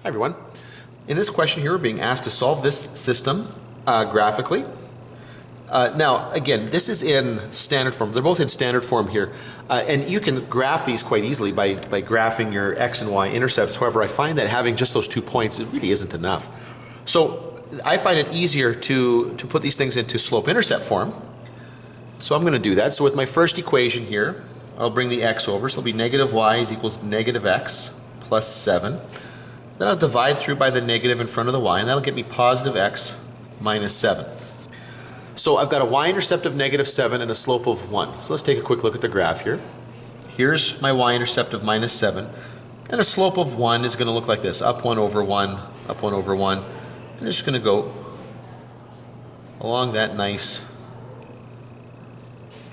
Hi everyone. In this question here we're being asked to solve this system graphically. Now again, this is in standard form. They're both in standard form here. And you can graph these quite easily by graphing your x and y intercepts. However, I find that having just those 2 points, it really isn't enough. So I find it easier to put these things into slope-intercept form. So I'm going to do that. So with my first equation here, I'll bring the x over. So it'll be negative y is equals negative x plus 7. Then I'll divide through by the negative in front of the y, and that'll get me positive x minus 7. So I've got a y-intercept of negative 7 and a slope of 1. So let's take a quick look at the graph here. Here's my y-intercept of minus 7, and a slope of 1 is going to look like this. Up 1 over 1, up 1 over 1. And it's just going to go along that nice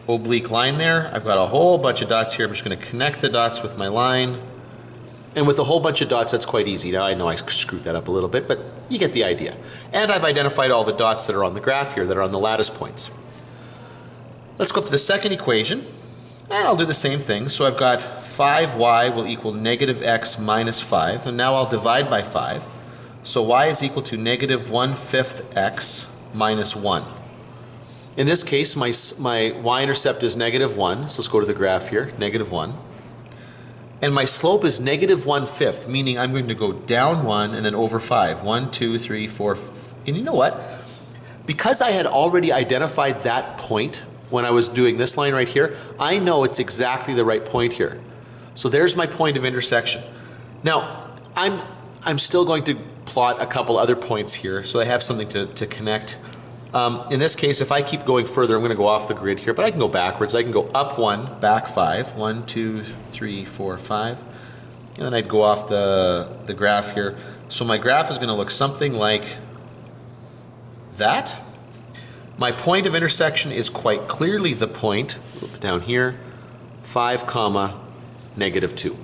oblique line there. I've got a whole bunch of dots here. I'm just going to connect the dots with my line. And with a whole bunch of dots, that's quite easy. Now I know I screwed that up a little bit, but you get the idea. And I've identified all the dots that are on the graph here that are on the lattice points. Let's go up to the second equation, and I'll do the same thing. So I've got 5y will equal negative x minus 5, and now I'll divide by 5. So y is equal to negative 1/5 x minus 1. In this case, my y-intercept is negative 1, so let's go to the graph here, negative 1. And my slope is negative 1/5, meaning I'm going to go down 1 and then over 5. 1, 2, 3, 4. And you know what? Because I had already identified that point when I was doing this line right here, I know it's exactly the right point here. So there's my point of intersection. Now, I'm still going to plot a couple other points here so I have something to connect. In this case, if I keep going further, I'm going to go off the grid here, but I can go backwards. I can go up 1, back 5. 1, 2, 3, 4, 5. And then I'd go off the graph here. So my graph is going to look something like that. My point of intersection is quite clearly the point, down here, 5, comma, negative 2.